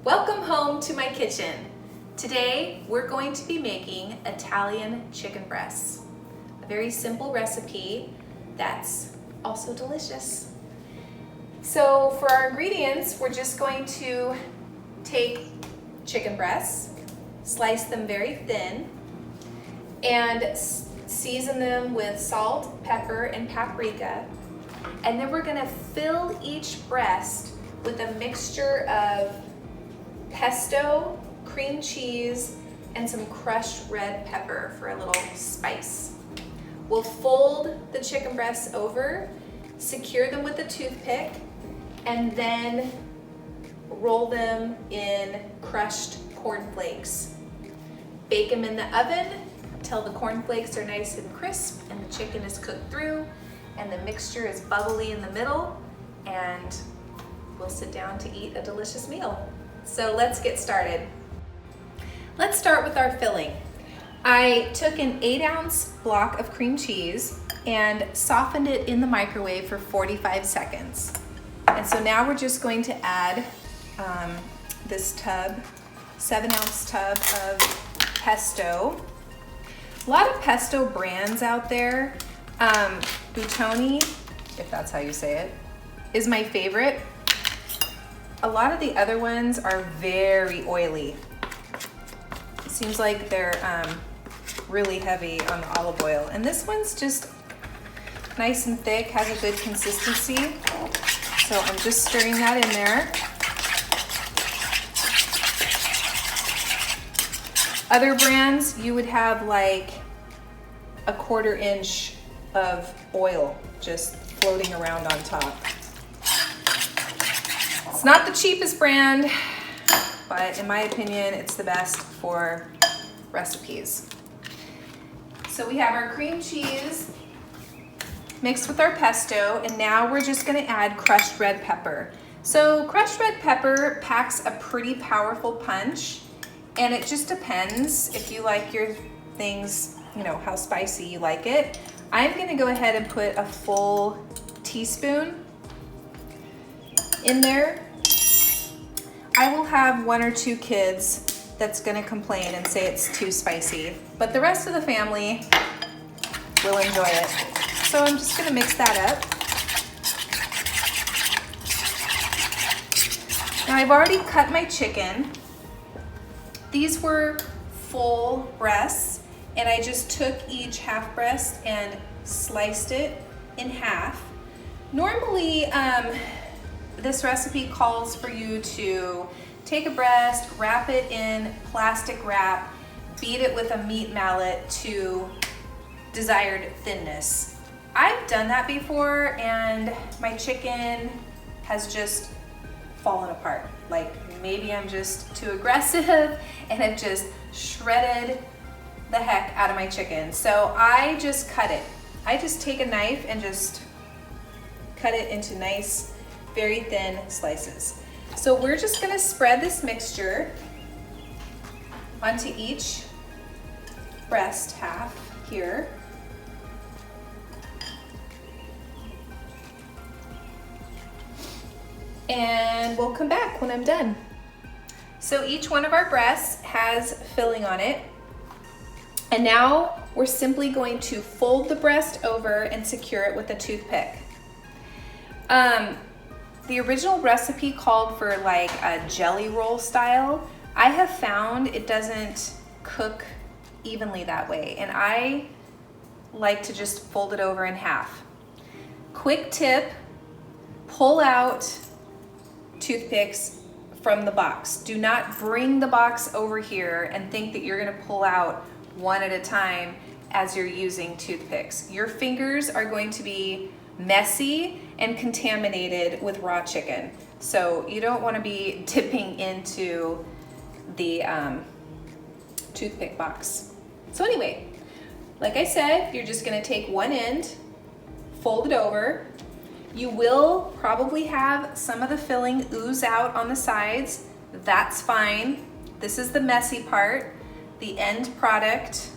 Welcome home to my kitchen. Today we're going to be making Italian chicken breasts. A very simple recipe that's also delicious. So for our ingredients, we're just going to take chicken breasts, slice them very thin, and season them with salt, pepper, and paprika. And then we're gonna fill each breast with a mixture of pesto, cream cheese, and some crushed red pepper for a little spice. We'll fold the chicken breasts over, secure them with a toothpick, and then roll them in crushed corn flakes. Bake them in the oven until the corn flakes are nice and crisp and the chicken is cooked through and the mixture is bubbly in the middle, and we'll sit down to eat a delicious meal. So let's get started. Let's start with our filling. I took an 8-ounce block of cream cheese and softened it in the microwave for 45 seconds. And so now we're just going to add this 7-ounce tub of pesto. A lot of pesto brands out there. Buitoni, if that's how you say it, is my favorite. A lot of the other ones are very oily. It seems like they're really heavy on the olive oil. And this one's just nice and thick, has a good consistency. So I'm just stirring that in there. Other brands, you would have like a 1/4 inch of oil just floating around on top. It's not the cheapest brand, but in my opinion, it's the best for recipes. So we have our cream cheese mixed with our pesto, and now we're just gonna add crushed red pepper. So crushed red pepper packs a pretty powerful punch, and it just depends if you like your things, you know, how spicy you like it. I'm gonna go ahead and put a full teaspoon in there. I will have 1 or 2 kids that's gonna complain and say it's too spicy, but the rest of the family will enjoy it. So I'm just gonna mix that up. Now I've already cut my chicken. These were full breasts, and I just took each half breast and sliced it in half. Normally, this recipe calls for you to take a breast, wrap it in plastic wrap, beat it with a meat mallet to desired thinness. I've done that before, and my chicken has just fallen apart. Like maybe I'm just too aggressive and have just shredded the heck out of my chicken. So I just cut it. I just take a knife and just cut it into nice, very thin slices. So we're just gonna spread this mixture onto each breast half here. And we'll come back when I'm done. So each one of our breasts has filling on it. And now we're simply going to fold the breast over and secure it with a toothpick. The original recipe called for like a jelly roll style. I have found it doesn't cook evenly that way, and I like to just fold it over in half. Quick tip, pull out toothpicks from the box. Do not bring the box over here and think that you're gonna pull out one at a time as you're using toothpicks. Your fingers are going to be messy and contaminated with raw chicken. So you don't want to be dipping into the toothpick box. So anyway, like I said, you're just going to take one end, fold it over. You will probably have some of the filling ooze out on the sides. That's fine. This is the messy part, the end product.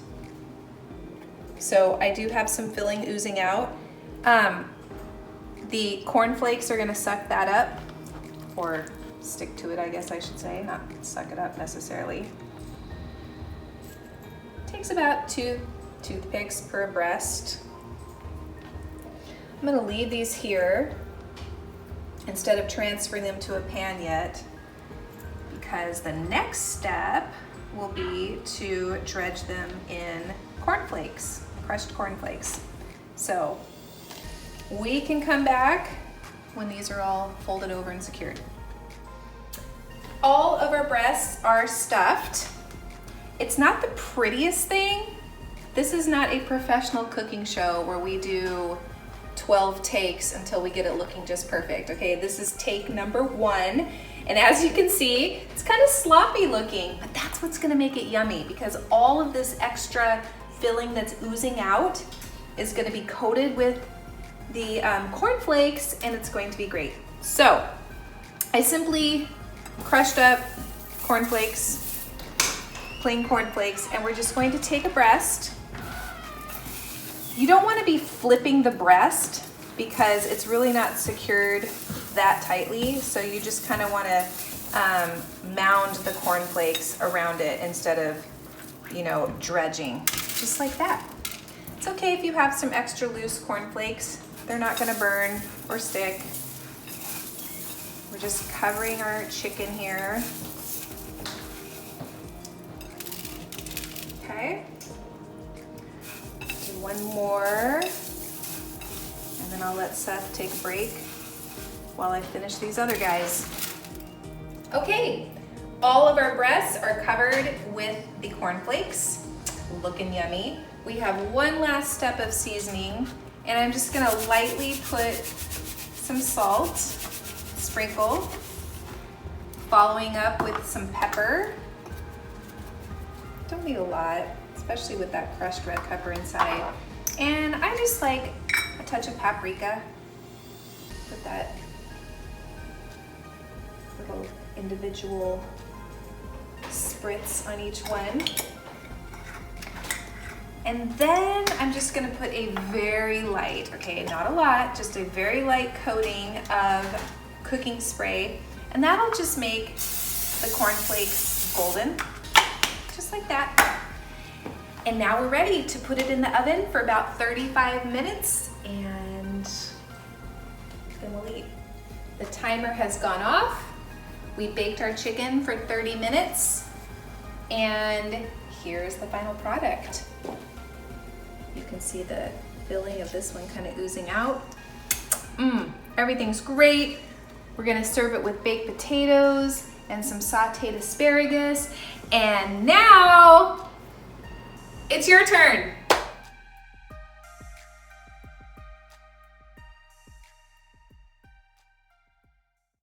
So I do have some filling oozing out. The corn flakes are gonna suck that up, or stick to it, I guess I should say, not suck it up necessarily. Takes about 2 toothpicks per breast. I'm gonna leave these here instead of transferring them to a pan yet, because the next step will be to dredge them in cornflakes, crushed cornflakes. So we can come back when these are all folded over and secured. All of our breasts are stuffed. It's not the prettiest thing. This is not a professional cooking show where we do 12 takes until we get it looking just perfect. Okay, this is take number 1. And as you can see, it's kind of sloppy looking, but that's what's gonna make it yummy, because all of this extra filling that's oozing out is gonna be coated with the cornflakes, and it's going to be great. So I simply crushed up cornflakes, plain cornflakes, and we're just going to take a breast. You don't want to be flipping the breast because it's really not secured that tightly, so you just kind of want to mound the cornflakes around it instead of, you know, dredging, just like that. It's okay if you have some extra loose cornflakes. They're not going to burn or stick. We're just covering our chicken here. Okay. Do one more, and then I'll let Seth take a break while I finish these other guys. Okay, all of our breasts are covered with the cornflakes, looking yummy. We have one last step of seasoning, and I'm just gonna lightly put some salt, sprinkle, following up with some pepper. Don't need a lot, especially with that crushed red pepper inside. And I just like a touch of paprika. Put that little individual spritz on each one. And then I'm just gonna put a very light, okay, not a lot, just a very light coating of cooking spray. And that'll just make the cornflakes golden, just like that. And now we're ready to put it in the oven for about 35 minutes, and then we'll eat. The timer has gone off. We baked our chicken for 30 minutes, and here's the final product. You can see the filling of this one kind of oozing out. Everything's great. We're gonna serve it with baked potatoes and some sauteed asparagus. And now it's your turn.